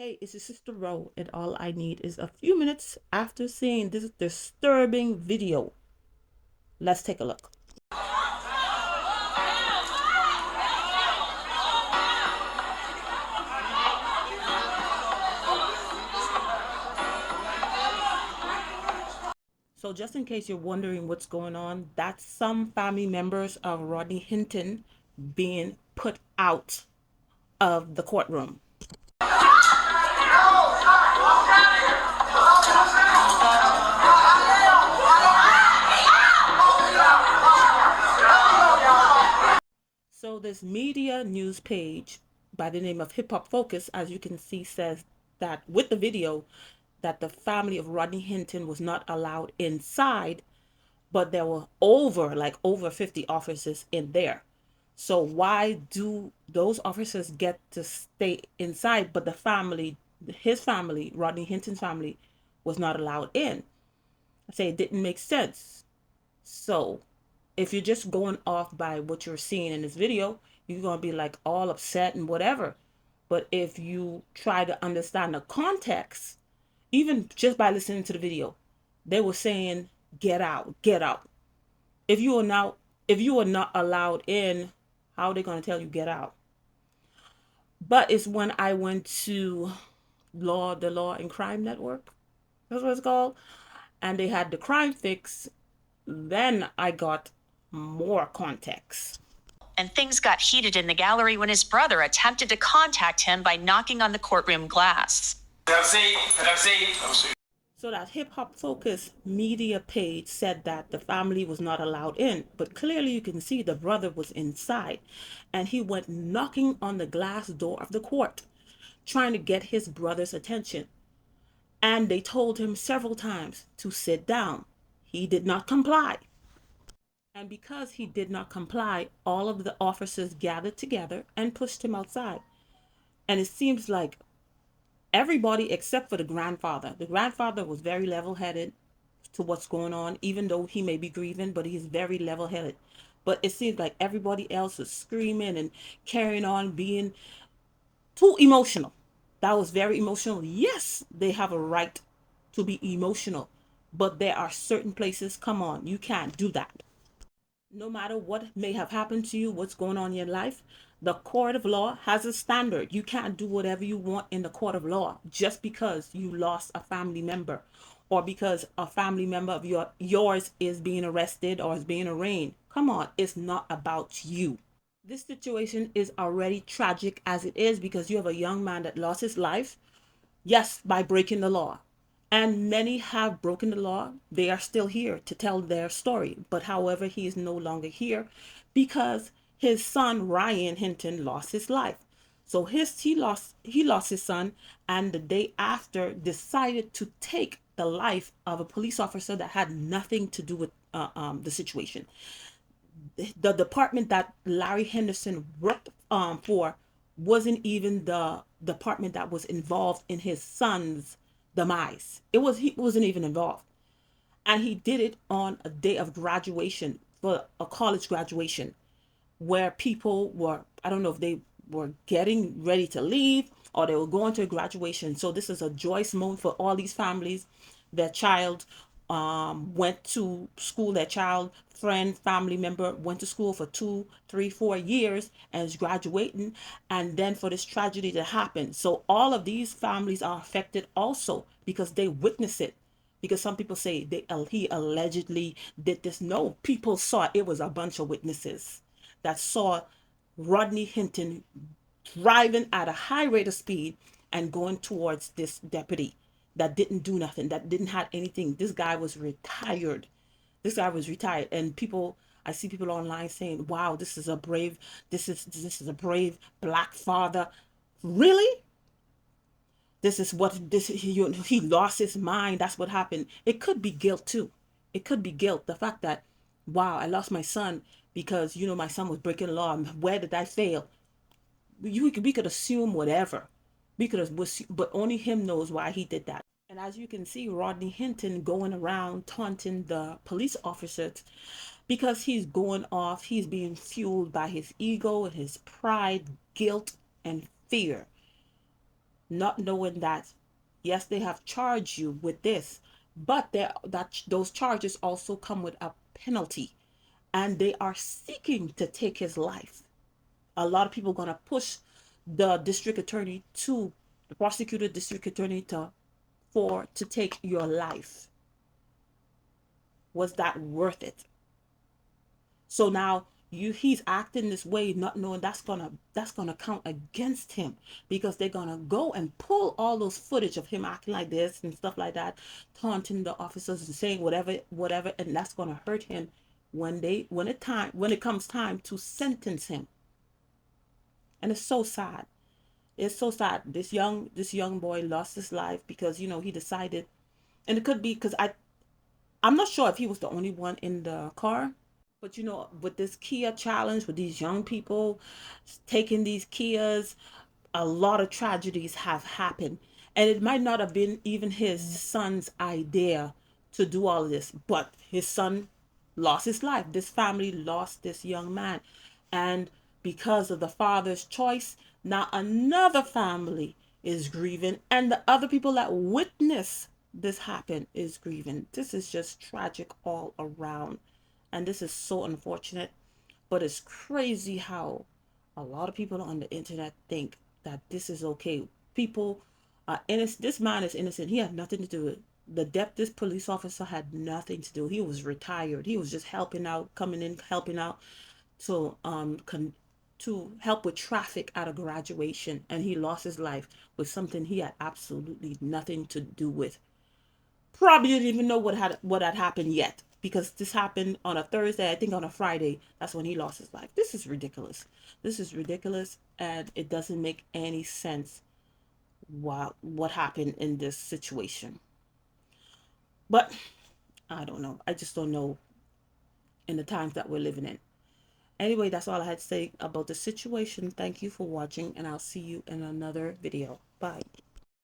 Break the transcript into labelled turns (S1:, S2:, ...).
S1: Hey, it's your sister Ro, and all I need is a few minutes after seeing this disturbing video. Let's take a look. So, just in case you're wondering what's going on, that's some family members of Rodney Hinton being put out of the courtroom. So this media news page by the name of Hip Hop Focus, as you can see, says that with the video that the family of Rodney Hinton was not allowed inside, but there were over 50 officers in there. So why do those officers get to stay inside, but the family, his family, Rodney Hinton's family, was not allowed in? I say it didn't make sense. So if you're just going off by what you're seeing in this video, you're going to be like all upset and whatever. But if you try to understand the context, even just by listening to the video, they were saying, get out, get out. If you are now, if you are not allowed in, how are they going to tell you get out? But it's when I went to the Law and Crime Network, that's what it's called, and they had the crime fix, then I got more context.
S2: And things got heated in the gallery when his brother attempted to contact him by knocking on the courtroom glass.
S1: So that Hip Hop Focus media page said that the family was not allowed in, but clearly you can see the brother was inside, and he went knocking on the glass door of the court, trying to get his brother's attention. And they told him several times to sit down. He did not comply. And because he did not comply, all of the officers gathered together and pushed him outside. And it seems like everybody except for the grandfather. The grandfather was very level-headed to what's going on, even though he may be grieving, but he's very level-headed. But it seems like everybody else is screaming and carrying on, being too emotional. That was very emotional. Yes, they have a right to be emotional, but there are certain places, come on, you can't do that. No matter what may have happened to you, what's going on in your life, the court of law has a standard. You can't do whatever you want in the court of law just because you lost a family member, or because a family member of yours is being arrested or is being arraigned. Come on, it's not about you. This situation is already tragic as it is, because you have a young man that lost his life, yes, by breaking the law. And many have broken the law. They are still here to tell their story. But however, he is no longer here because his son, Ryan Hinton, lost his life. So he lost his son, and the day after decided to take the life of a police officer that had nothing to do with the situation. The department that Larry Henderson worked for wasn't even the department that was involved in his son's demise. He wasn't even involved, and he did it on a day of graduation, for a college graduation, where people were, I don't know if they were getting ready to leave or they were going to a graduation. So this is a joyous moment for all these families. Their child went to school, their child, friend, family member went to school for 2, 3, 4 years and is graduating, and then for this tragedy to happen. So all of these families are affected also because they witness it. Because some people say he allegedly did this. No, people saw it. It was a bunch of witnesses that saw Rodney Hinton driving at a high rate of speed and going towards this deputy that didn't do nothing, that didn't have anything. This guy was retired. This guy was retired, and people. I see people online saying, "Wow, this is a brave black father." Really? He lost his mind. That's what happened. It could be guilt too. It could be guilt. The fact that, wow, I lost my son because my son was breaking the law. Where did I fail? We could assume whatever. But only him knows why he did that. And as you can see, Rodney Hinton going around taunting the police officers because he's going off. He's being fueled by his ego, his pride, guilt, and fear. not knowing that, yes, they have charged you with this, but those charges also come with a penalty, and they are seeking to take his life. A lot of people are gonna push the district attorney to the prosecutor, district attorney to take your life. Was that worth it? So now he's acting this way, not knowing that's gonna count against him, because they're gonna go and pull all those footage of him acting like this and stuff like that, taunting the officers and saying whatever, and that's gonna hurt him when it comes time to sentence him. And it's so sad. It's so sad. This young boy lost his life because he decided, and it could be because I'm not sure if he was the only one in the car. But with this Kia challenge, with these young people taking these Kias, a lot of tragedies have happened. And it might not have been even his son's idea to do all of this, but his son lost his life. This family lost this young man. And because of the father's choice, now another family is grieving, and the other people that witness this happen is grieving. This is just tragic all around. And this is so unfortunate, but it's crazy how a lot of people on the internet think that this is okay. People are innocent. This man is innocent. He had nothing to do with it. This police officer had nothing to do. He was retired. He was just helping out, coming in, helping out to help with traffic at a graduation, and he lost his life with something he had absolutely nothing to do with. Probably didn't even know what had happened yet, because this happened on a Thursday. I think on a Friday, that's when he lost his life. This is ridiculous. This is ridiculous, and it doesn't make any sense what happened in this situation. But I don't know. I just don't know in the times that we're living in. Anyway, that's all I had to say about the situation. Thank you for watching, and I'll see you in another video. Bye.